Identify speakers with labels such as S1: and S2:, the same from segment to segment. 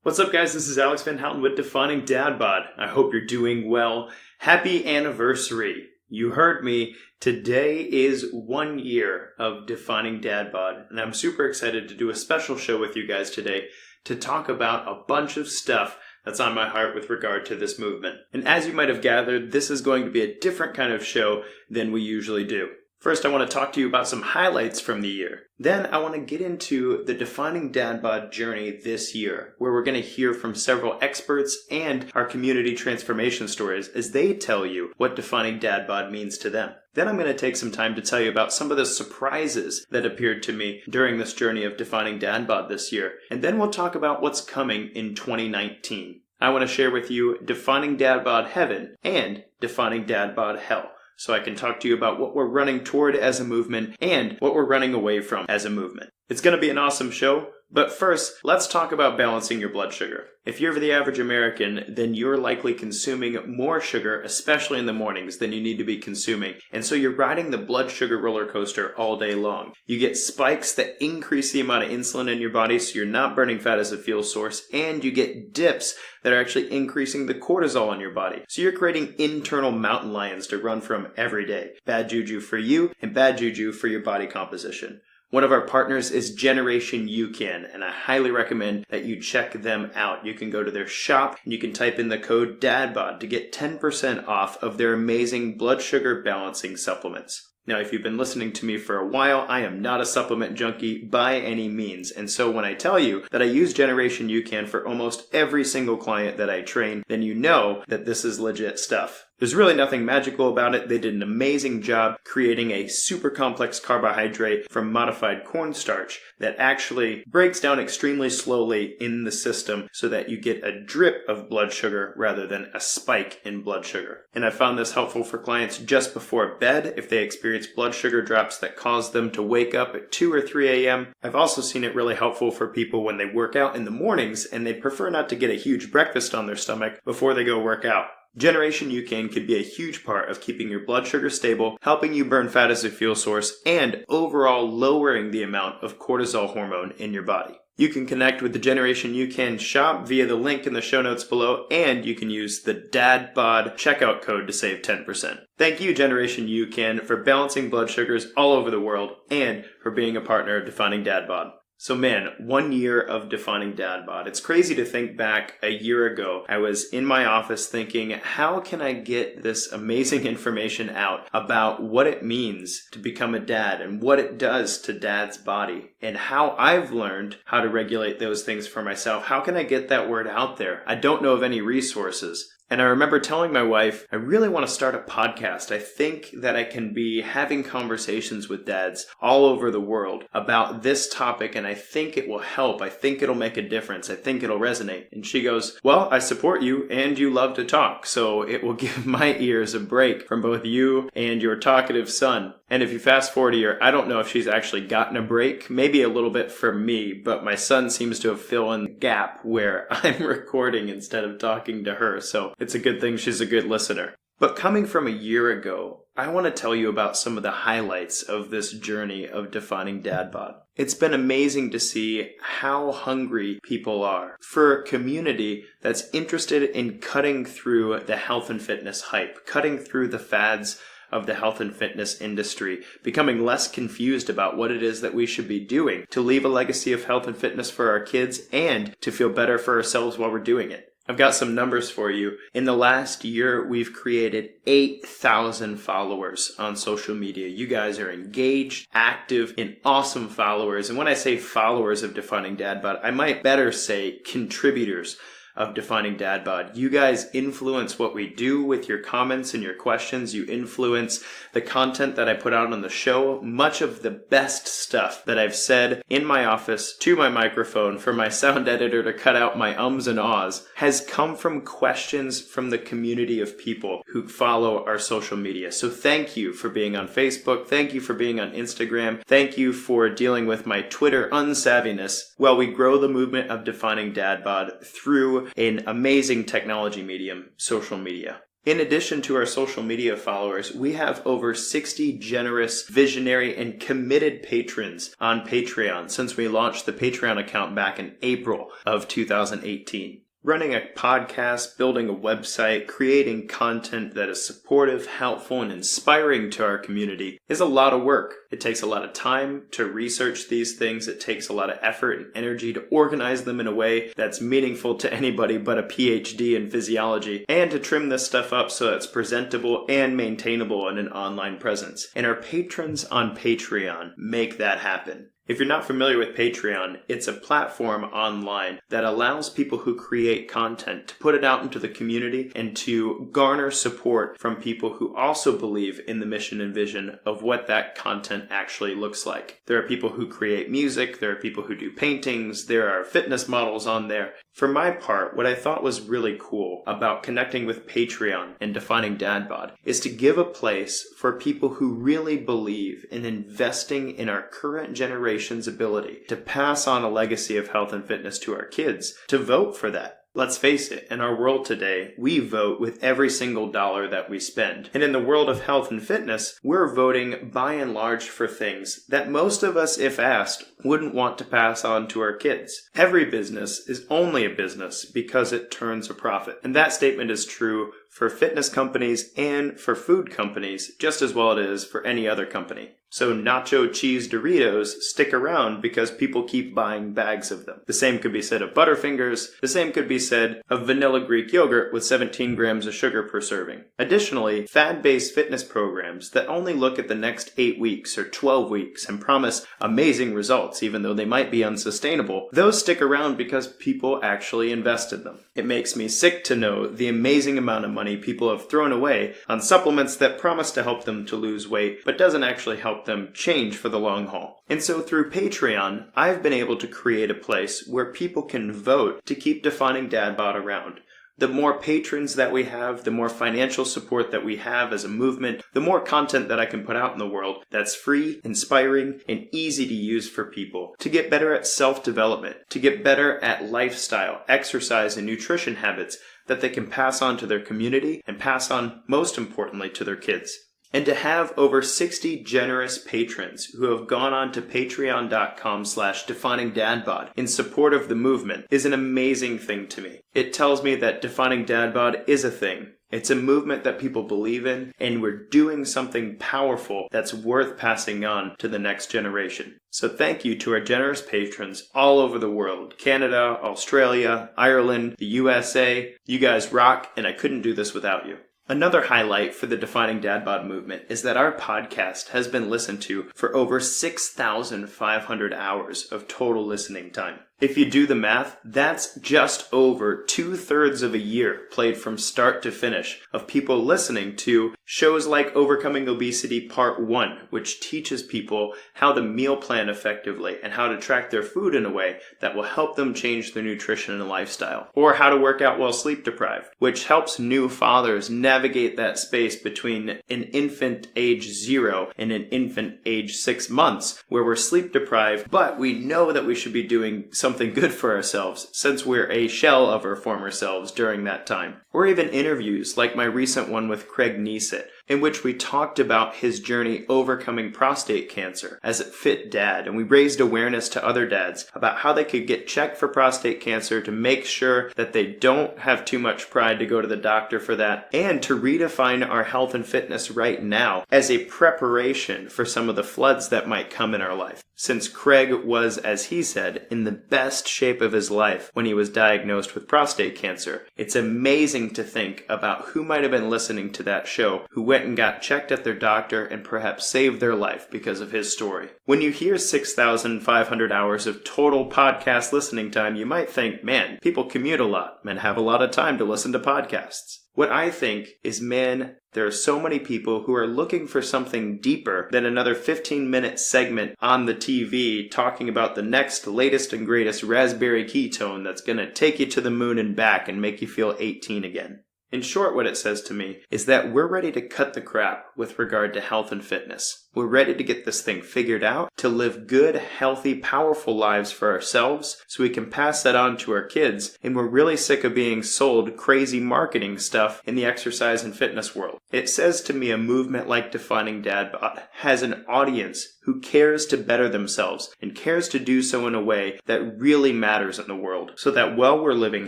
S1: What's up, guys? This is Alex Van Houten with Defining Dad Bod. I hope you're doing well. Happy anniversary. You heard me. Today is 1 year of Defining Dad Bod, and I'm super excited to do a special show with you guys today to talk about a bunch of stuff that's on my heart with regard to this movement. And as you might have gathered, this is going to be a different kind of show than we usually do. First, I want to talk to you about some highlights from the year. Then I want to get into the Defining Dad Bod journey this year, where we're going to hear from several experts and our community transformation stories as they tell you what Defining Dad Bod means to them. Then I'm going to take some time to tell you about some of the surprises that appeared to me during this journey of Defining Dad Bod this year. And then we'll talk about what's coming in 2019. I want to share with you Defining Dad Bod Heaven and Defining Dad Bod Hell, so I can talk to you about what we're running toward as a movement and what we're running away from as a movement. It's going to be an awesome show, but first, let's talk about balancing your blood sugar. If you're the average American, then you're likely consuming more sugar, especially in the mornings, than you need to be consuming. And so you're riding the blood sugar roller coaster all day long. You get spikes that increase the amount of insulin in your body, so you're not burning fat as a fuel source, and you get dips that are actually increasing the cortisol in your body. So you're creating internal mountain lions to run from every day. Bad juju for you and bad juju for your body composition. One of our partners is Generation UCAN, and I highly recommend that you check them out. You can go to their shop and you can type in the code DADBOD to get 10% off of their amazing blood sugar balancing supplements. Now, if you've been listening to me for a while, I am not a supplement junkie by any means. And so when I tell you that I use Generation UCAN for almost every single client that I train, then you know that this is legit stuff. There's really nothing magical about it. They did an amazing job creating a super complex carbohydrate from modified cornstarch that actually breaks down extremely slowly in the system so that you get a drip of blood sugar rather than a spike in blood sugar. And I found this helpful for clients just before bed if they experience blood sugar drops that cause them to wake up at 2 or 3 a.m. I've also seen it really helpful for people when they work out in the mornings and they prefer not to get a huge breakfast on their stomach before they go work out. Generation UCAN could be a huge part of keeping your blood sugar stable, helping you burn fat as a fuel source, and overall lowering the amount of cortisol hormone in your body. You can connect with the Generation UCAN shop via the link in the show notes below, and you can use the DADBOD checkout code to save 10%. Thank you, Generation UCAN, for balancing blood sugars all over the world and for being a partner of Defining Dad Bod. So man, 1 year of Defining Dad Bod. It's crazy to think back a year ago. I was in my office thinking, how can I get this amazing information out about what it means to become a dad and what it does to dad's body and how I've learned how to regulate those things for myself. How can I get that word out there? I don't know of any resources. And I remember telling my wife, I really want to start a podcast. I think that I can be having conversations with dads all over the world about this topic, and I think it will help. I think it'll make a difference. I think it'll resonate. And she goes, well, I support you, and you love to talk, so it will give my ears a break from both you and your talkative son. And if you fast forward a year, I don't know if she's actually gotten a break, maybe a little bit from me, but my son seems to have filled in the gap where I'm recording instead of talking to her. So it's a good thing she's a good listener. But coming from a year ago, I want to tell you about some of the highlights of this journey of Defining Dad Bod. It's been amazing to see how hungry people are for a community that's interested in cutting through the health and fitness hype, cutting through the fads of the health and fitness industry, becoming less confused about what it is that we should be doing to leave a legacy of health and fitness for our kids and to feel better for ourselves while we're doing it. I've got some numbers for you. In the last year, we've created 8,000 followers on social media. You guys are engaged, active, and awesome followers. And when I say followers of Defining Dad Bod, I might better say contributors of Defining Dad Bod. You guys influence what we do with your comments and your questions. You influence the content that I put out on the show. Much of the best stuff that I've said in my office to my microphone for my sound editor to cut out my ums and ahs has come from questions from the community of people who follow our social media. So thank you for being on Facebook. Thank you for being on Instagram. Thank you for dealing with my Twitter unsavviness while we grow the movement of Defining Dad Bod through an amazing technology medium, social media. In addition to our social media followers, we have over 60 generous, visionary, and committed patrons on Patreon since we launched the Patreon account back in April of 2018. Running a podcast, building a website, creating content that is supportive, helpful, and inspiring to our community is a lot of work. It takes a lot of time to research these things. It takes a lot of effort and energy to organize them in a way that's meaningful to anybody but a PhD in physiology, and to trim this stuff up so it's presentable and maintainable in an online presence. And our patrons on Patreon make that happen. If you're not familiar with Patreon, it's a platform online that allows people who create content to put it out into the community and to garner support from people who also believe in the mission and vision of what that content actually looks like. There are people who create music, there are people who do paintings, there are fitness models on there. For my part, what I thought was really cool about connecting with Patreon and defining Dad Bod is to give a place for people who really believe in investing in our current generation's ability to pass on a legacy of health and fitness to our kids, to vote for that. Let's face it, in our world today, we vote with every single dollar that we spend. And in the world of health and fitness, we're voting by and large for things that most of us, if asked, wouldn't want to pass on to our kids. Every business is only a business because it turns a profit. And that statement is true for fitness companies and for food companies, just as well it is for any other company. So nacho cheese Doritos stick around because people keep buying bags of them. The same could be said of Butterfingers. The same could be said of vanilla Greek yogurt with 17 grams of sugar per serving. Additionally, fad-based fitness programs that only look at the next 8 weeks or 12 weeks and promise amazing results, even though they might be unsustainable, those stick around because people actually invest in them. It makes me sick to know the amazing amount of money people have thrown away on supplements that promise to help them to lose weight, but doesn't actually help them change for the long haul. And so through Patreon, I've been able to create a place where people can vote to keep Defining Dad Bod around. The more patrons that we have, the more financial support that we have as a movement, the more content that I can put out in the world that's free, inspiring, and easy to use for people to get better at self-development, to get better at lifestyle, exercise, and nutrition habits that they can pass on to their community and pass on, most importantly, to their kids. And to have over 60 generous patrons who have gone on to patreon.com/definingdadbod in support of the movement is an amazing thing to me. It tells me that Defining Dad Bod is a thing. It's a movement that people believe in, and we're doing something powerful that's worth passing on to the next generation. So thank you to our generous patrons all over the world. Canada, Australia, Ireland, the USA. You guys rock, and I couldn't do this without you. Another highlight for the Defining Dad Bod movement is that our podcast has been listened to for over 6,500 hours of total listening time. If you do the math, that's just over 2/3 of a year played from start to finish of people listening to shows like Overcoming Obesity Part 1, which teaches people how to meal plan effectively and how to track their food in a way that will help them change their nutrition and lifestyle. Or how to work out while sleep deprived, which helps new fathers navigate that space between an infant age 0 and an infant age 6 months, where we're sleep deprived, but we know that we should be doing something good for ourselves since we're a shell of our former selves during that time. Or even interviews like my recent one with Craig Neesett, in which we talked about his journey overcoming prostate cancer as a fit dad, and we raised awareness to other dads about how they could get checked for prostate cancer to make sure that they don't have too much pride to go to the doctor for that, and to redefine our health and fitness right now as a preparation for some of the floods that might come in our life. Since Craig was, as he said, in the best shape of his life when he was diagnosed with prostate cancer, it's amazing to think about who might have been listening to that show who went and got checked at their doctor and perhaps saved their life because of his story. When you hear 6,500 hours of total podcast listening time, you might think, man, people commute a lot and have a lot of time to listen to podcasts. What I think is, man, there are so many people who are looking for something deeper than another 15-minute segment on the TV talking about the next latest and greatest raspberry ketone that's going to take you to the moon and back and make you feel 18 again. In short, what it says to me is that we're ready to cut the crap with regard to health and fitness. We're ready to get this thing figured out, to live good, healthy, powerful lives for ourselves so we can pass that on to our kids, and we're really sick of being sold crazy marketing stuff in the exercise and fitness world. It says to me a movement like Defining Dad Bod has an audience who cares to better themselves and cares to do so in a way that really matters in the world, so that while we're living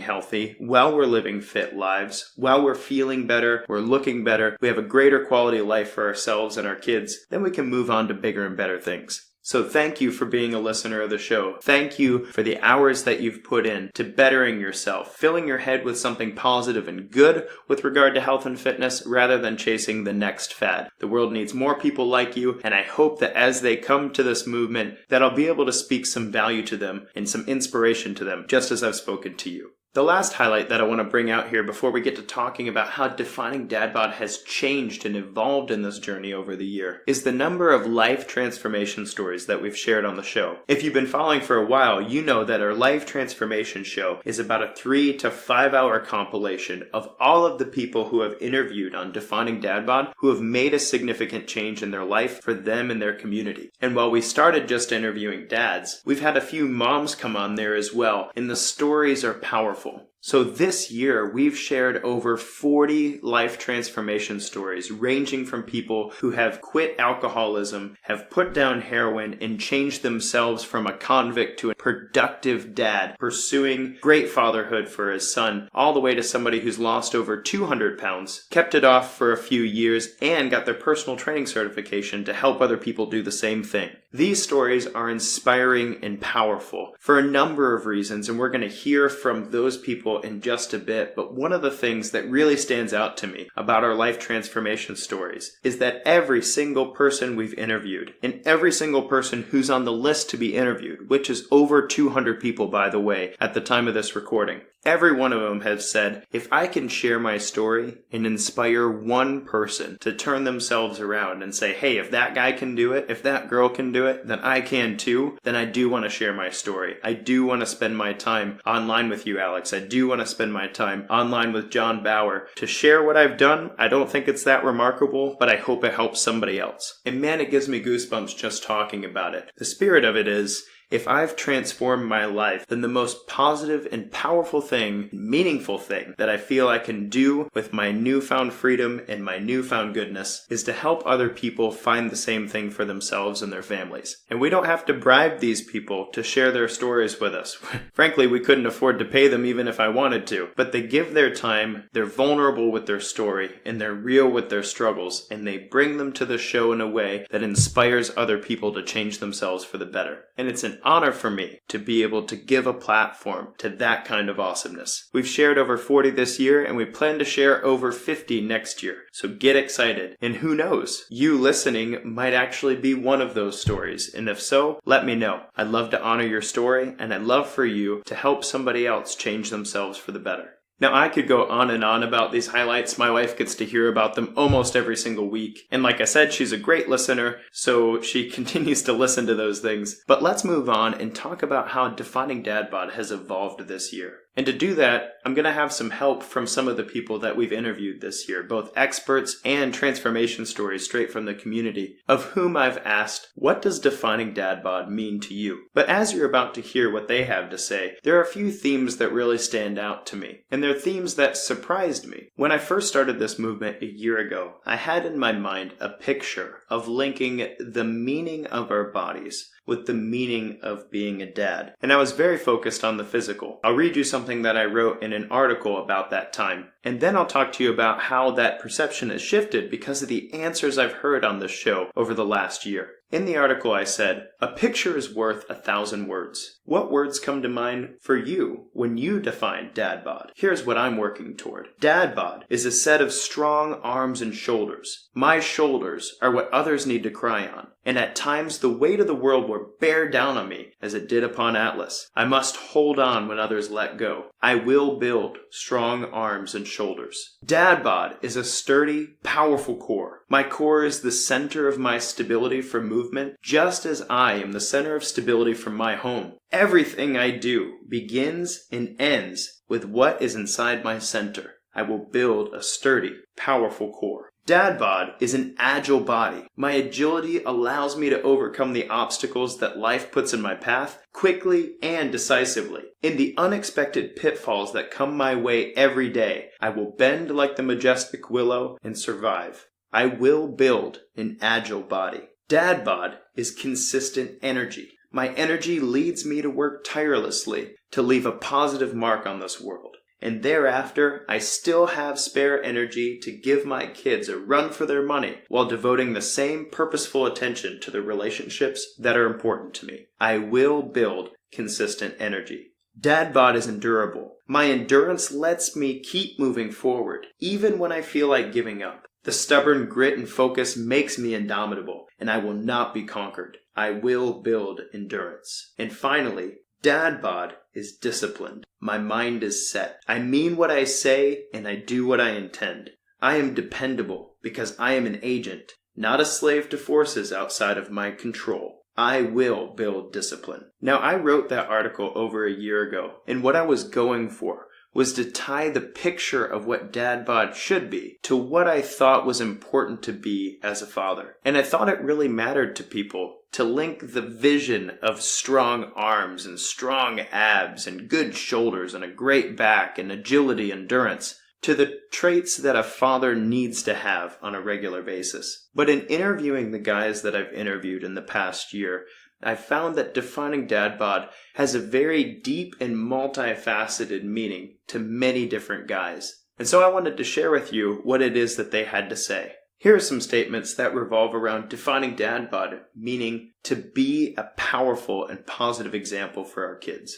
S1: healthy, while we're living fit lives, while we're feeling better, we're looking better, we have a greater quality of life for ourselves and our kids, then we can move on to bigger and better things. So thank you for being a listener of the show. Thank you for the hours that you've put in to bettering yourself, filling your head with something positive and good with regard to health and fitness rather than chasing the next fad. The world needs more people like you, and I hope that as they come to this movement, that I'll be able to speak some value to them and some inspiration to them, just as I've spoken to you. The last highlight that I want to bring out here before we get to talking about how Defining Dad Bod has changed and evolved in this journey over the year is the number of life transformation stories that we've shared on the show. If you've been following for a while, you know that our life transformation show is about a 3 to 5 hour compilation of all of the people who have interviewed on Defining Dad Bod who have made a significant change in their life for them and their community. And while we started just interviewing dads, we've had a few moms come on there as well, and the stories are powerful. So this year, we've shared over 40 life transformation stories, ranging from people who have quit alcoholism, have put down heroin, and changed themselves from a convict to a productive dad, pursuing great fatherhood for his son, all the way to somebody who's lost over 200 pounds, kept it off for a few years, and got their personal training certification to help other people do the same thing. These stories are inspiring and powerful for a number of reasons, and we're going to hear from those people in just a bit, but one of the things that really stands out to me about our life transformation stories is that every single person we've interviewed, and every single person who's on the list to be interviewed, which is over 200 people by the way at the time of this recording, every one of them has said, if I can share my story and inspire one person to turn themselves around and say, hey, if that guy can do it, if that girl can do it, then I can too, then I do want to share my story. I do want to spend my time online with you, Alex. I do want to spend my time online with John Bauer to share what I've done. I don't think it's that remarkable, but I hope it helps somebody else. And man, it gives me goosebumps just talking about it. The spirit of it is, if I've transformed my life, then the most positive and powerful thing, meaningful thing that I feel I can do with my newfound freedom and my newfound goodness is to help other people find the same thing for themselves and their families. And we don't have to bribe these people to share their stories with us. Frankly, we couldn't afford to pay them even if I wanted to. But they give their time, they're vulnerable with their story, and they're real with their struggles, and they bring them to the show in a way that inspires other people to change themselves for the better. And it's an honor for me to be able to give a platform to that kind of awesomeness. We've shared over 40 this year, and we plan to share over 50 next year. So get excited. And who knows, you listening might actually be one of those stories. And if so, let me know. I'd love to honor your story, and I'd love for you to help somebody else change themselves for the better. Now, I could go on and on about these highlights. My wife gets to hear about them almost every single week. And like I said, she's a great listener, so she continues to listen to those things. But let's move on and talk about how Defining Dad Bod has evolved this year. And to do that, I'm going to have some help from some of the people that we've interviewed this year, both experts and transformation stories straight from the community, of whom I've asked, what does Defining Dad Bod mean to you? But as you're about to hear what they have to say, there are a few themes that really stand out to me, and they're themes that surprised me. When I first started this movement a year ago, I had in my mind a picture of linking the meaning of our bodies with the meaning of being a dad. And I was very focused on the physical. I'll read you something that I wrote in an article about that time. And then I'll talk to you about how that perception has shifted because of the answers I've heard on this show over the last year. In the article I said, a picture is worth 1,000 words. What words come to mind for you when you define Dad Bod? Here's what I'm working toward. Dad Bod is a set of strong arms and shoulders. My shoulders are what others need to cry on. And at times the weight of the world will bear down on me as it did upon Atlas. I must hold on when others let go. I will build strong arms and shoulders. Dad Bod is a sturdy, powerful core. My core is the center of my stability for movement, just as I am the center of stability for my home. Everything I do begins and ends with what is inside my center. I will build a sturdy, powerful core. Dad bod is an agile body. My agility allows me to overcome the obstacles that life puts in my path quickly and decisively. In the unexpected pitfalls that come my way every day, I will bend like the majestic willow and survive. I will build an agile body. Dad bod is consistent energy. My energy leads me to work tirelessly to leave a positive mark on this world. And thereafter, I still have spare energy to give my kids a run for their money while devoting the same purposeful attention to the relationships that are important to me. I will build consistent energy. Dad bod is endurable. My endurance lets me keep moving forward, even when I feel like giving up. The stubborn grit and focus makes me indomitable, and I will not be conquered. I will build endurance. And finally, Dad bod is disciplined. My mind is set. I mean what I say, and I do what I intend. I am dependable because I am an agent, not a slave to forces outside of my control. I will build discipline. Now, I wrote that article over a year ago, and what I was going for was to tie the picture of what Dad bod should be to what I thought was important to be as a father. And I thought it really mattered to people to link the vision of strong arms and strong abs and good shoulders and a great back and agility, endurance, to the traits that a father needs to have on a regular basis. But in interviewing the guys that I've interviewed in the past year, I found that defining dad bod has a very deep and multifaceted meaning to many different guys. And so I wanted to share with you what it is that they had to say. Here are some statements that revolve around defining dad bod, meaning to be a powerful and positive example for our kids.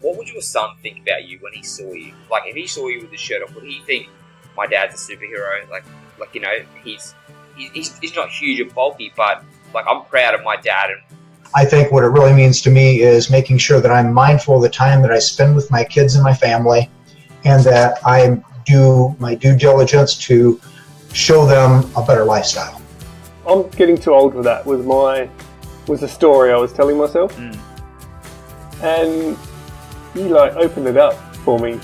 S2: What would your son think about you when he saw you? Like, if he saw you with the shirt off, would he think, my dad's a superhero? Like you know, he's not huge and bulky, but like, I'm proud of my dad. And
S3: I think what it really means to me is making sure that I'm mindful of the time that I spend with my kids and my family, and that I do my due diligence to show them a better lifestyle.
S4: I'm getting too old for that was the story I was telling myself. And he opened it up for me.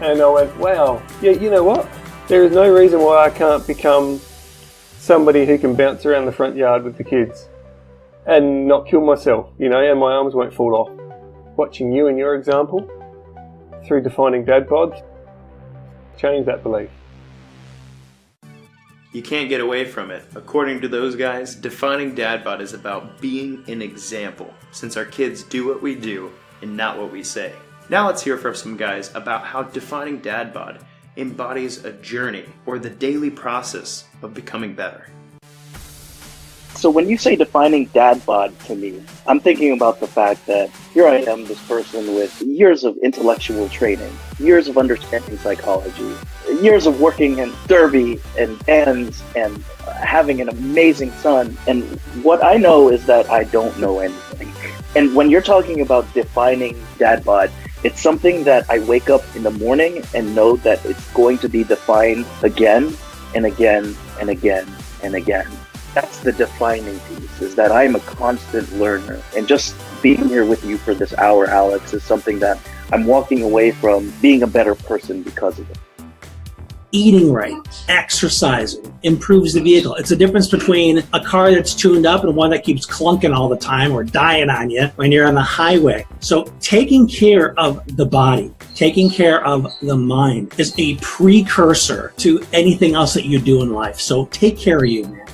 S4: And I went, wow, yeah, you know what? There is no reason why I can't become somebody who can bounce around the front yard with the kids and not kill myself, and my arms won't fall off. Watching you and your example through defining dad bods, change that belief.
S1: You can't get away from it. According to those guys, defining dad bod is about being an example, since our kids do what we do and not what we say. Now let's hear from some guys about how defining dad bod embodies a journey or the daily process of becoming better.
S5: So when you say defining dad bod to me, I'm thinking about the fact that here I am, this person with years of intellectual training, years of understanding psychology, years of working in Derby and ends and having an amazing son. And what I know is that I don't know anything. And when you're talking about defining dad bod, it's something that I wake up in the morning and know that it's going to be defined again and again and again and again. That's the defining piece, is that I'm a constant learner. And just being here with you for this hour, Alex, is something that I'm walking away from being a better person because of it.
S6: Eating right, exercising, improves the vehicle. It's a difference between a car that's tuned up and one that keeps clunking all the time or dying on you when you're on the highway. So taking care of the body, taking care of the mind is a precursor to anything else that you do in life. So take care of you, man.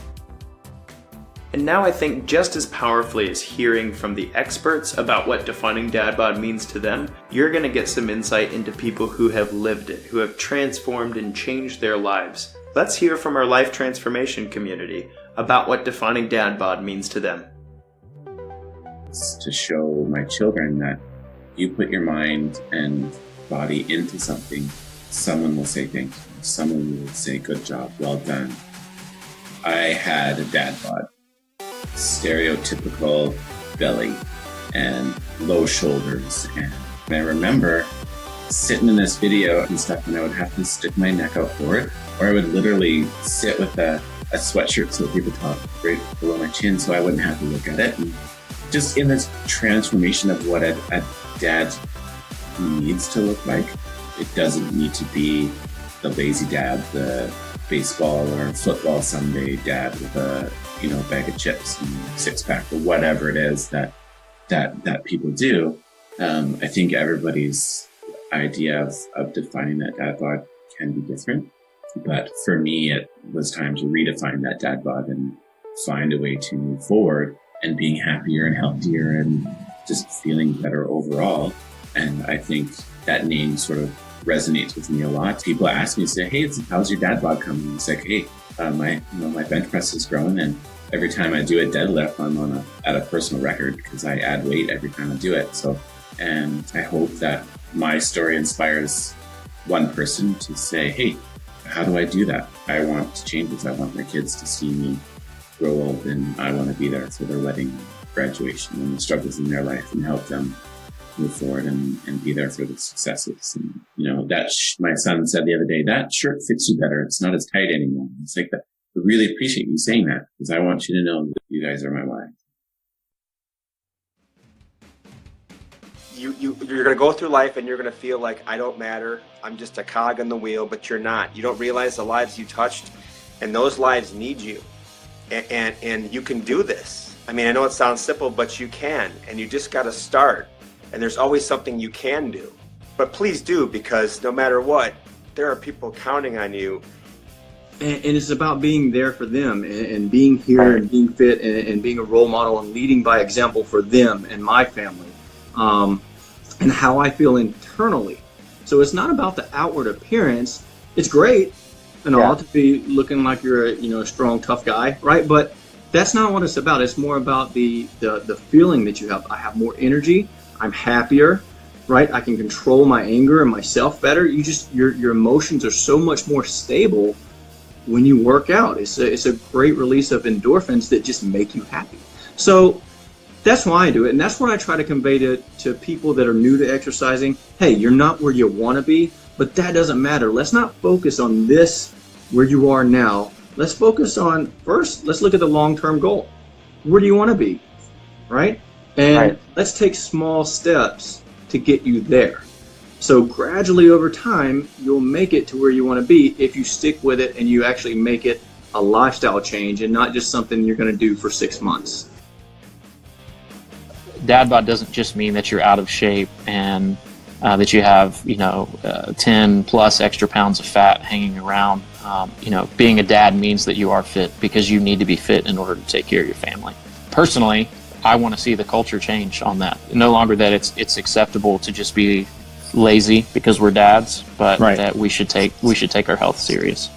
S1: And now I think just as powerfully as hearing from the experts about what defining dad bod means to them, you're going to get some insight into people who have lived it, who have transformed and changed their lives. Let's hear from our life transformation community about what defining dad bod means to them.
S7: It's to show my children that you put your mind and body into something, someone will say thank you. Someone will say good job, well done. I had a dad bod. Stereotypical belly and low shoulders, and I remember sitting in this video and stuff, and I would have to stick my neck out for it, or I would literally sit with a sweatshirt so people talk right below my chin so I wouldn't have to look at it. And just in this transformation of what a dad needs to look like, it doesn't need to be the lazy dad, the baseball or football Sunday dad with a bag of chips and six pack or whatever it is that people do. I think everybody's idea of defining that dad bod can be different. But for me, it was time to redefine that dad bod and find a way to move forward and being happier and healthier and just feeling better overall. And I think that name sort of resonates with me a lot. People ask me, say, hey, how's your dad bod coming? It's like, hey, my bench press is growing, and every time I do a deadlift, I'm at a personal record because I add weight every time I do it. So, and I hope that my story inspires one person to say, hey, how do I do that? I want to change this. I want my kids to see me grow old, and I want to be there for their wedding, graduation, and the struggles in their life, and help them move forward and be there for the successes. And, my son said the other day, that shirt fits you better. It's not as tight anymore. It's like that. I really appreciate you saying that, because I want you to know that you guys are my wife.
S8: You're going to go through life and you're going to feel like, I don't matter. I'm just a cog on the wheel, but you're not. You don't realize the lives you touched, and those lives need you. And you can do this. I mean, I know it sounds simple, but you can, and you just got to start. And there's always something you can do. But please do, because no matter what, there are people counting on you.
S9: And it's about being there for them and being here and being fit and being a role model and leading by example for them and my family, and how I feel internally. So it's not about the outward appearance. It's great and all to be looking like you're a strong, tough guy, right? But that's not what it's about. It's more about the feeling that you have. I have more energy. I'm happier, right? I can control my anger and myself better. Your emotions are so much more stable when you work out. It's a great release of endorphins that just make you happy. So that's why I do it, and that's what I try to convey to people that are new to exercising. Hey, you're not where you want to be, but that doesn't matter. Let's not focus on this where you are now. Let's focus on, first, let's look at the long-term goal. Where do you want to be, right? And let's take small steps to get you there. So gradually over time, you'll make it to where you want to be if you stick with it and you actually make it a lifestyle change and not just something you're going to do for 6 months.
S10: Dad bod doesn't just mean that you're out of shape and that you have 10 plus extra pounds of fat hanging around. Being a dad means that you are fit because you need to be fit in order to take care of your family. Personally, I want to see the culture change on that. No longer that it's acceptable to just be lazy because we're dads, but that we should take our health serious.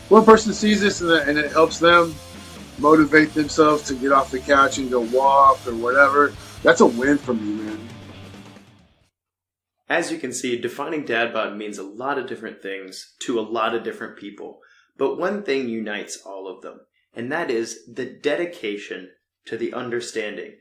S11: One person sees this and it helps them motivate themselves to get off the couch and go walk or whatever. That's a win for me, man.
S1: As you can see, defining dad bod means a lot of different things to a lot of different people. But one thing unites all of them, and that is the dedication to the understanding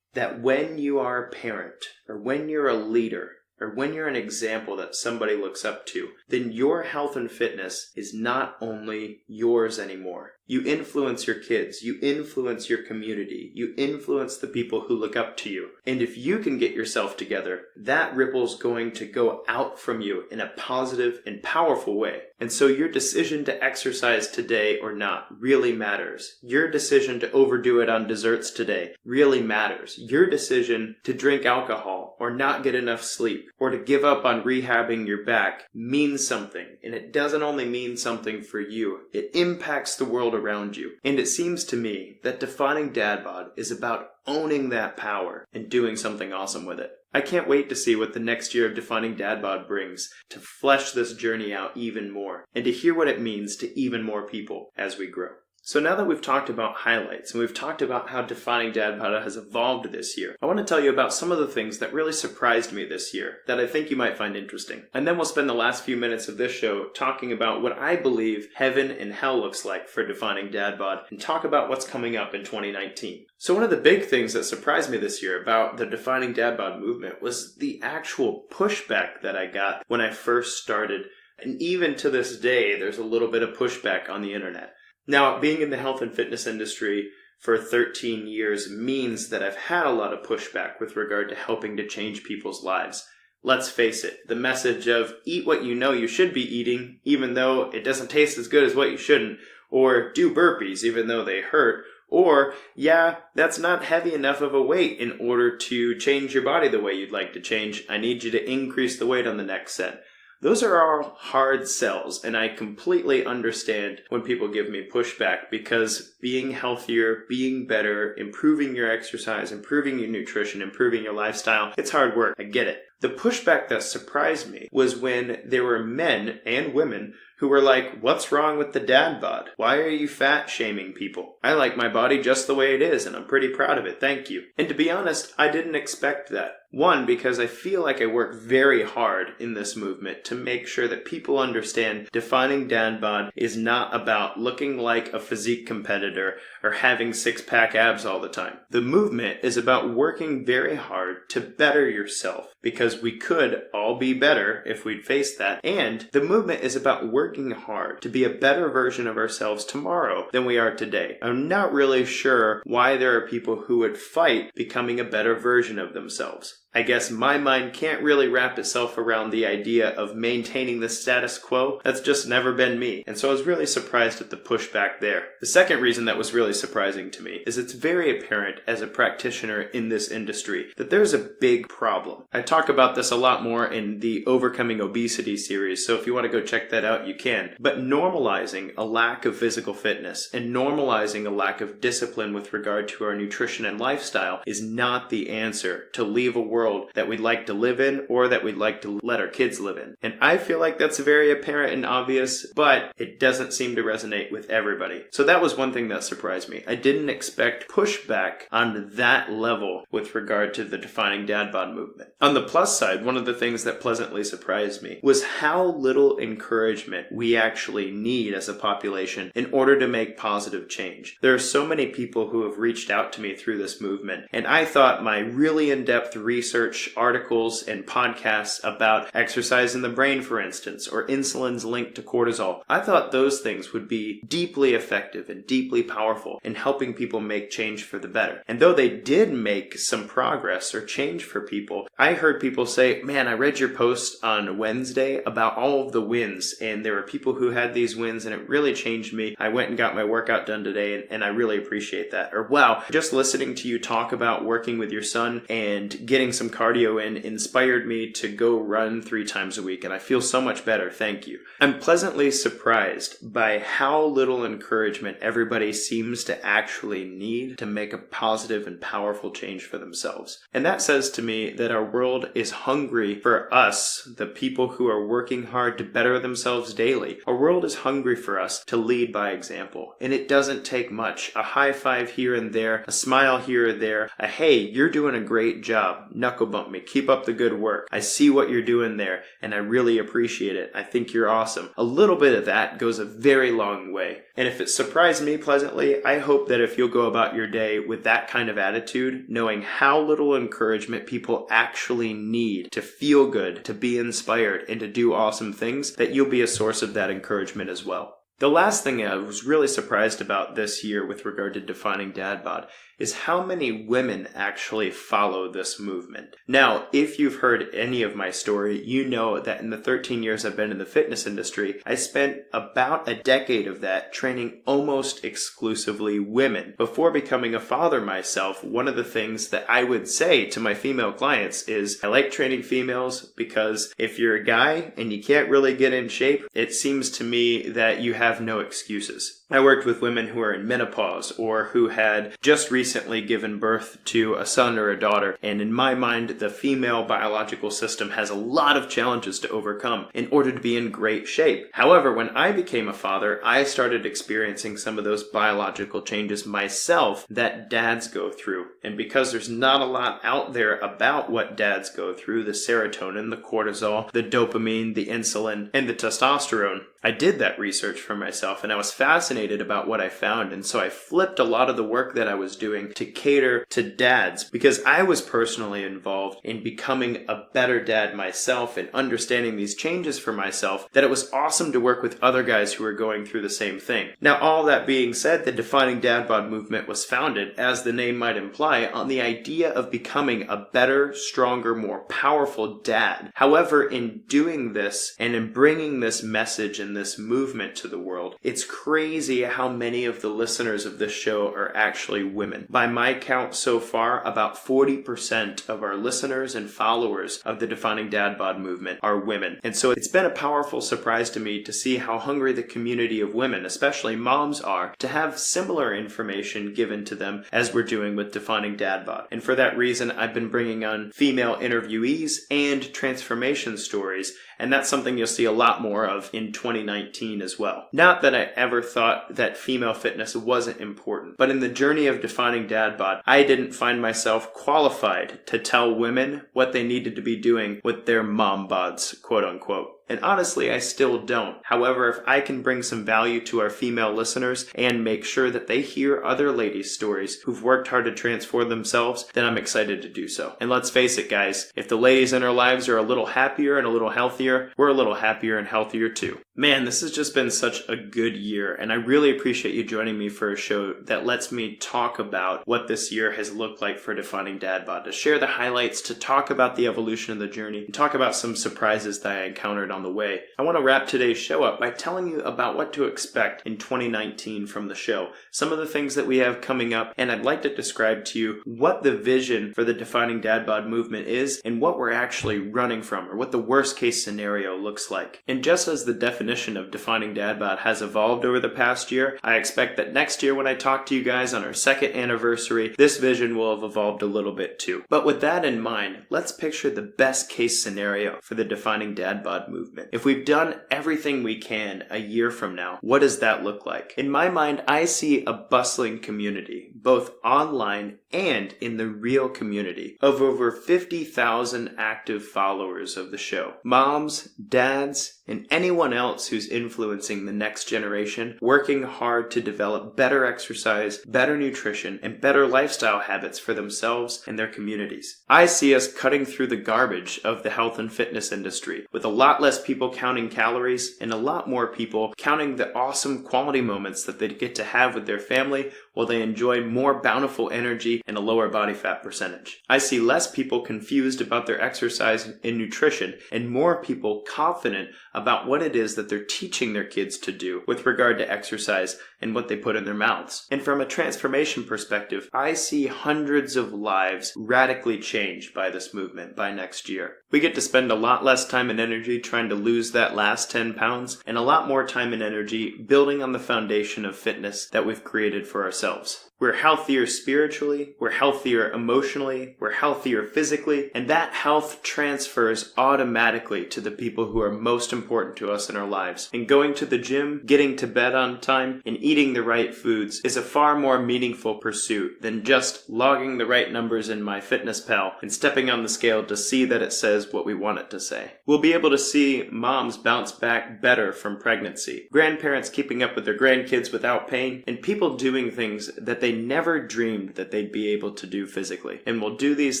S1: that when you are a parent, or when you're a leader, or when you're an example that somebody looks up to, then your health and fitness is not only yours anymore. You influence your kids, you influence your community, you influence the people who look up to you. And if you can get yourself together, that ripple's going to go out from you in a positive and powerful way. And so your decision to exercise today or not really matters. Your decision to overdo it on desserts today really matters. Your decision to drink alcohol or not get enough sleep or to give up on rehabbing your back means something. And it doesn't only mean something for you, it impacts the world around you. And it seems to me that defining dad bod is about owning that power and doing something awesome with it. I can't wait to see what the next year of defining dad bod brings, to flesh this journey out even more, and to hear what it means to even more people as we grow. So now that we've talked about highlights and we've talked about how defining dad bod has evolved this year, I want to tell you about some of the things that really surprised me this year that I think you might find interesting. And then we'll spend the last few minutes of this show talking about what I believe heaven and hell looks like for defining dad bod and talk about what's coming up in 2019. So one of the big things that surprised me this year about the defining dad bod movement was the actual pushback that I got when I first started. And even to this day, there's a little bit of pushback on the internet. Now, being in the health and fitness industry for 13 years means that I've had a lot of pushback with regard to helping to change people's lives. Let's face it, the message of eat what you know you should be eating, even though it doesn't taste as good as what you shouldn't, or do burpees even though they hurt, or, yeah, that's not heavy enough of a weight in order to change your body the way you'd like to change. I need you to increase the weight on the next set. Those are all hard sells, and I completely understand when people give me pushback, because being healthier, being better, improving your exercise, improving your nutrition, improving your lifestyle, it's hard work. I get it. The pushback that surprised me was when there were men and women who were like, what's wrong with the dad bod? Why are you fat shaming people? I like my body just the way it is, and I'm pretty proud of it, thank you. And to be honest, I didn't expect that. One, because I feel like I work very hard in this movement to make sure that people understand defining dad bod is not about looking like a physique competitor or having six-pack abs all the time. The movement is about working very hard to better yourself, because we could all be better if we'd face that. And the movement is about working hard to be a better version of ourselves tomorrow than we are today. I'm not really sure why there are people who would fight becoming a better version of themselves. I guess my mind can't really wrap itself around the idea of maintaining the status quo. That's just never been me. And so I was really surprised at the pushback there. The second reason that was really surprising to me is it's very apparent as a practitioner in this industry that there's a big problem. I talk about this a lot more in the Overcoming Obesity series, so if you want to go check that out, you can. But normalizing a lack of physical fitness and normalizing a lack of discipline with regard to our nutrition and lifestyle is not the answer to leave a world that we'd like to live in or that we'd like to let our kids live in. And I feel like that's very apparent and obvious, but it doesn't seem to resonate with everybody. So that was one thing that surprised me. I didn't expect pushback on that level with regard to the defining dad bod movement. On the plus side, one of the things that pleasantly surprised me was how little encouragement we actually need as a population in order to make positive change. There are so many people who have reached out to me through this movement, and I thought my really in-depth research articles and podcasts about exercise in the brain, for instance, or insulin's link to cortisol, I thought those things would be deeply effective and deeply powerful in helping people make change for the better. And though they did make some progress or change for people, I heard people say, man, I read your post on Wednesday about all of the wins, and there were people who had these wins and it really changed me. I went and got my workout done today, and I really appreciate that. Or wow, just listening to you talk about working with your son and getting some cardio in inspired me to go run 3 times a week, and I feel so much better, thank you. I'm pleasantly surprised by how little encouragement everybody seems to actually need to make a positive and powerful change for themselves. And that says to me that our world is hungry for us, the people who are working hard to better themselves daily. Our world is hungry for us to lead by example, and it doesn't take much. A high five here and there, a smile here or there, a hey, you're doing a great job, knuckle bump me, keep up the good work, I see what you're doing there, and I really appreciate it, I think you're awesome. A little bit of that goes a very long way. And if it surprised me pleasantly, I hope that if you'll go about your day with that kind of attitude, knowing how little encouragement people actually need to feel good, to be inspired, and to do awesome things, that you'll be a source of that encouragement as well. The last thing I was really surprised about this year with regard to defining dad bod is how many women actually follow this movement. Now, if you've heard any of my story, you know that in the 13 years I've been in the fitness industry, I spent about a decade of that training almost exclusively women. Before becoming a father myself, one of the things that I would say to my female clients is, I like training females because if you're a guy and you can't really get in shape, it seems to me that you have no excuses. I worked with women who are in menopause or who had just recently given birth to a son or a daughter, and in my mind, the female biological system has a lot of challenges to overcome in order to be in great shape. However, when I became a father, I started experiencing some of those biological changes myself that dads go through. And because there's not a lot out there about what dads go through, the serotonin, the cortisol, the dopamine, the insulin, and the testosterone, I did that research for myself and I was fascinated about what I found, and so I flipped a lot of the work that I was doing to cater to dads because I was personally involved in becoming a better dad myself and understanding these changes for myself, that it was awesome to work with other guys who were going through the same thing. Now, all that being said, the Defining Dad Bod movement was founded, as the name might imply, on the idea of becoming a better, stronger, more powerful dad. However, in doing this and in bringing this message and this movement to the world, it's crazy how many of the listeners of this show are actually women. By my count so far, about 40% of our listeners and followers of the Defining Dad Bod movement are women. And so it's been a powerful surprise to me to see how hungry the community of women, especially moms, are to have similar information given to them as we're doing with Defining Dad Bod. And for that reason, I've been bringing on female interviewees and transformation stories, and that's something you'll see a lot more of in 2019 as well. Not that I ever thought that female fitness wasn't important, but in the journey of Defining Dad Bod, I didn't find myself qualified to tell women what they needed to be doing with their mom bods, quote unquote. And honestly, I still don't. However, if I can bring some value to our female listeners and make sure that they hear other ladies' stories who've worked hard to transform themselves, then I'm excited to do so. And let's face it, guys, if the ladies in our lives are a little happier and a little healthier, we're a little happier and healthier too. Man, this has just been such a good year, and I really appreciate you joining me for a show that lets me talk about what this year has looked like for Defining Dad Bod, to share the highlights, to talk about the evolution of the journey, and talk about some surprises that I encountered on the way. I want to wrap today's show up by telling you about what to expect in 2019 from the show, some of the things that we have coming up, and I'd like to describe to you what the vision for the Defining Dad Bod movement is and what we're actually running from, or what the worst case scenario looks like. And just as the definition of Defining Dad Bod has evolved over the past year, I expect that next year when I talk to you guys on our 2nd anniversary, this vision will have evolved a little bit too. But with that in mind, let's picture the best case scenario for the Defining Dad Bod movement. If we've done everything we can a year from now, what does that look like? In my mind, I see a bustling community, both online and in the real community, of over 50,000 active followers of the show. Moms, dads, and anyone else who's influencing the next generation, working hard to develop better exercise, better nutrition, and better lifestyle habits for themselves and their communities. I see us cutting through the garbage of the health and fitness industry, with a lot less people counting calories and a lot more people counting the awesome quality moments that they get to have with their family while they enjoy more bountiful energy and a lower body fat percentage. I see less people confused about their exercise and nutrition, and more people confident about what it is that they're teaching their kids to do with regard to exercise and what they put in their mouths. And from a transformation perspective, I see hundreds of lives radically changed by this movement by next year. We get to spend a lot less time and energy trying to lose that last 10 pounds, and a lot more time and energy building on the foundation of fitness that we've created for ourselves. We're healthier spiritually, we're healthier emotionally, we're healthier physically, and that health transfers automatically to the people who are most important to us in our lives. And going to the gym, getting to bed on time, and eating the right foods is a far more meaningful pursuit than just logging the right numbers in MyFitnessPal and stepping on the scale to see that it says what we want it to say. We'll be able to see moms bounce back better from pregnancy, grandparents keeping up with their grandkids without pain, and people doing things that they never dreamed that they'd be able to do physically. And we'll do these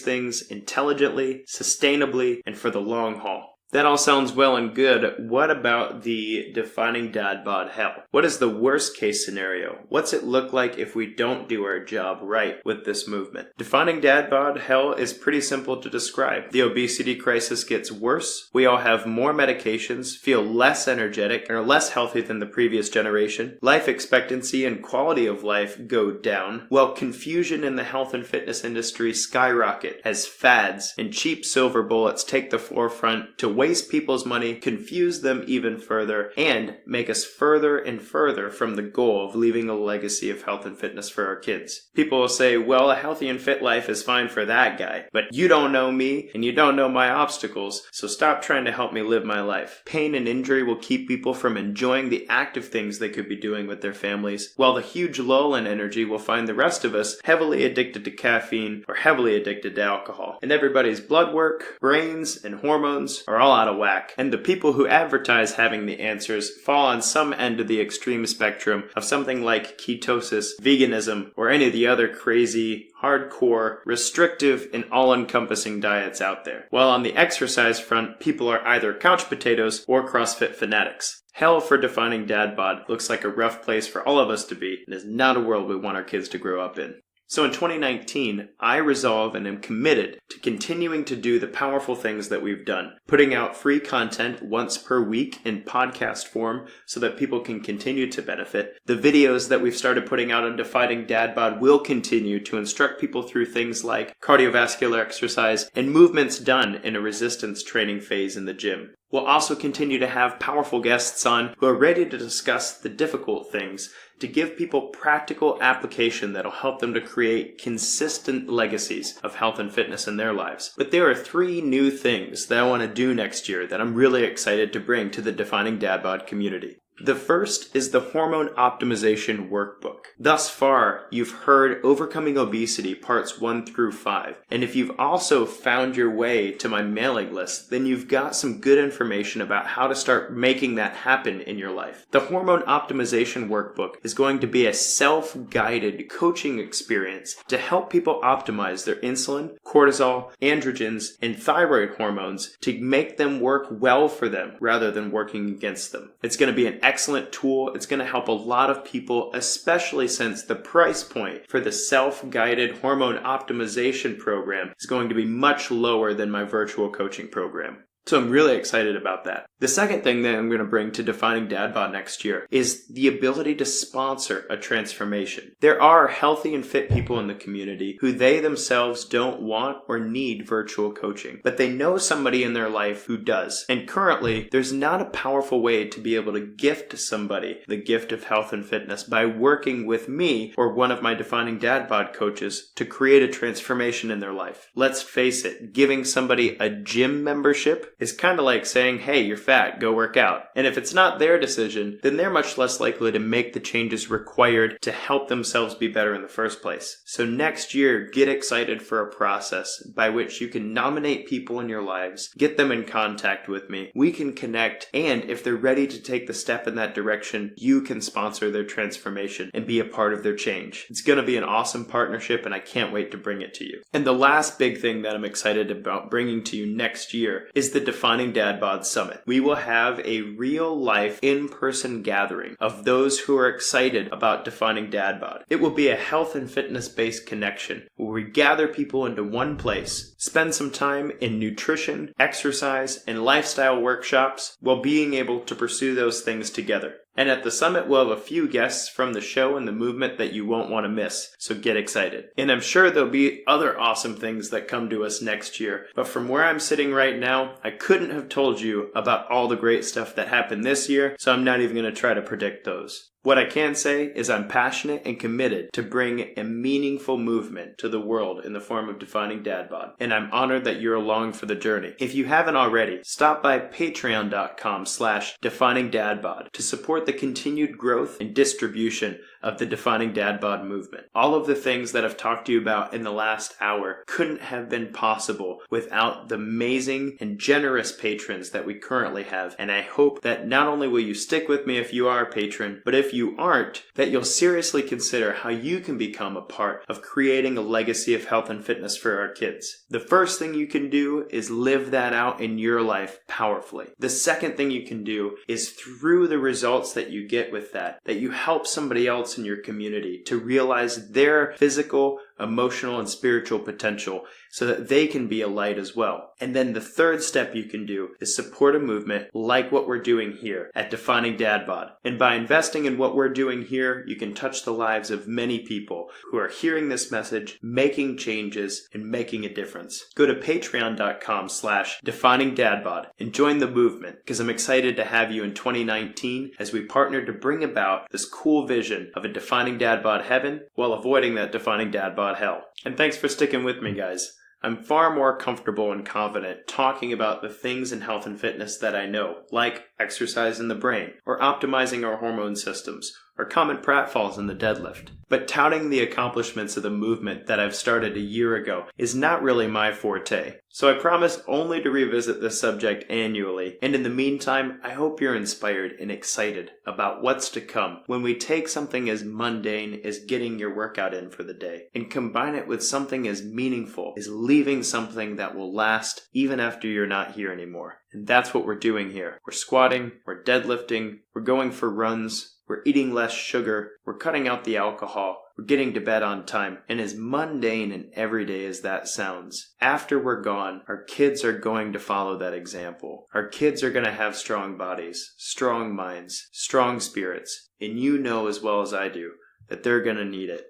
S1: things intelligently, sustainably, and for the long haul. That all sounds well and good. What about the Defining Dad Bod hell? What is the worst case scenario? What's it look like if we don't do our job right with this movement? Defining Dad Bod hell is pretty simple to describe. The obesity crisis gets worse. We all have more medications, feel less energetic, and are less healthy than the previous generation. Life expectancy and quality of life go down, while confusion in the health and fitness industry skyrocket as fads and cheap silver bullets take the forefront to waste people's money, confuse them even further, and make us further and further from the goal of leaving a legacy of health and fitness for our kids. People will say, well, a healthy and fit life is fine for that guy, but you don't know me and you don't know my obstacles, so stop trying to help me live my life. Pain and injury will keep people from enjoying the active things they could be doing with their families, while the huge lull in energy will find the rest of us heavily addicted to caffeine or heavily addicted to alcohol. And everybody's blood work, brains, and hormones are all all out of whack, and the people who advertise having the answers fall on some end of the extreme spectrum of something like ketosis, veganism, or any of the other crazy, hardcore, restrictive, and all-encompassing diets out there. While on the exercise front, people are either couch potatoes or CrossFit fanatics. Hell for Defining Dad Bod looks like a rough place for all of us to be, and is not a world we want our kids to grow up in. So in 2019, I resolve and am committed to continuing to do the powerful things that we've done, putting out free content once per week in podcast form so that people can continue to benefit. The videos that we've started putting out on Defining Dad Bod will continue to instruct people through things like cardiovascular exercise and movements done in a resistance training phase in the gym. We'll also continue to have powerful guests on who are ready to discuss the difficult things, to give people practical application that'll help them to create consistent legacies of health and fitness in their lives. But there are 3 new things that I want to do next year that I'm really excited to bring to the Defining Dad Bod community. The first is the Hormone Optimization Workbook. Thus far, you've heard Overcoming Obesity Parts 1 through 5. And if you've also found your way to my mailing list, then you've got some good information about how to start making that happen in your life. The Hormone Optimization Workbook is going to be a self-guided coaching experience to help people optimize their insulin, cortisol, androgens, and thyroid hormones to make them work well for them rather than working against them. It's going to be an excellent tool. It's going to help a lot of people, especially since the price point for the self-guided hormone optimization program is going to be much lower than my virtual coaching program. So I'm really excited about that. The second thing that I'm going to bring to Defining Dad Bod next year is the ability to sponsor a transformation. There are healthy and fit people in the community who they themselves don't want or need virtual coaching, but they know somebody in their life who does. And currently, there's not a powerful way to be able to gift somebody the gift of health and fitness by working with me or one of my Defining Dad Bod coaches to create a transformation in their life. Let's face it, giving somebody a gym membership is kind of like saying, hey, you're fat, go work out. And if it's not their decision, then they're much less likely to make the changes required to help themselves be better in the first place. So next year, get excited for a process by which you can nominate people in your lives, get them in contact with me, we can connect, and if they're ready to take the step in that direction, you can sponsor their transformation and be a part of their change. It's going to be an awesome partnership, and I can't wait to bring it to you. And the last big thing that I'm excited about bringing to you next year is the Defining Dad Bod Summit. We will have a real-life, in-person gathering of those who are excited about Defining Dad Bod. It will be a health and fitness-based connection where we gather people into one place, spend some time in nutrition, exercise, and lifestyle workshops while being able to pursue those things together. And at the summit, we'll have a few guests from the show and the movement that you won't want to miss, so get excited. And I'm sure there'll be other awesome things that come to us next year, but from where I'm sitting right now, I couldn't have told you about all the great stuff that happened this year, so I'm not even going to try to predict those. What I can say is I'm passionate and committed to bring a meaningful movement to the world in the form of Defining Dad Bod, and I'm honored that you're along for the journey. If you haven't already, stop by patreon.com/definingdadbod to support the continued growth and distribution of the Defining Dad Bod movement. All of the things that I've talked to you about in the last hour couldn't have been possible without the amazing and generous patrons that we currently have, and I hope that not only will you stick with me if you are a patron, but if you aren't, that you'll seriously consider how you can become a part of creating a legacy of health and fitness for our kids. The first thing you can do is live that out in your life powerfully. The second thing you can do is through the results that you get with that you help somebody else in your community to realize their physical, emotional, and spiritual potential so that they can be a light as well. And then the third step you can do is support a movement like what we're doing here at Defining Dad Bod. And by investing in what we're doing here, you can touch the lives of many people who are hearing this message, making changes, and making a difference. Go to patreon.com/definingdadbod and join the movement, because I'm excited to have you in 2019 as we partner to bring about this cool vision of a Defining Dad Bod heaven while avoiding that Defining Dad Bod hell. And thanks for sticking with me, guys. I'm far more comfortable and confident talking about the things in health and fitness that I know, like exercise in the brain, or optimizing our hormone systems, or common pratfalls in the deadlift. But touting the accomplishments of the movement that I've started a year ago is not really my forte. So I promise only to revisit this subject annually, and in the meantime, I hope you're inspired and excited about what's to come when we take something as mundane as getting your workout in for the day and combine it with something as meaningful as leaving something that will last even after you're not here anymore. And that's what we're doing here. We're squatting, we're deadlifting, we're going for runs, we're eating less sugar, we're cutting out the alcohol, we're getting to bed on time, and as mundane and everyday as that sounds, after we're gone, our kids are going to follow that example. Our kids are going to have strong bodies, strong minds, strong spirits, and you know as well as I do that they're going to need it.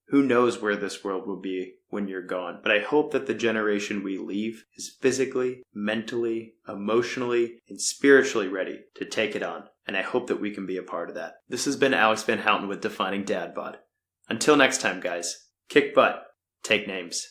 S1: Who knows where this world will be when you're gone, but I hope that the generation we leave is physically, mentally, emotionally, and spiritually ready to take it on, and I hope that we can be a part of that. This has been Alex Van Houten with Defining Dad Bod. Until next time, guys, kick butt, take names.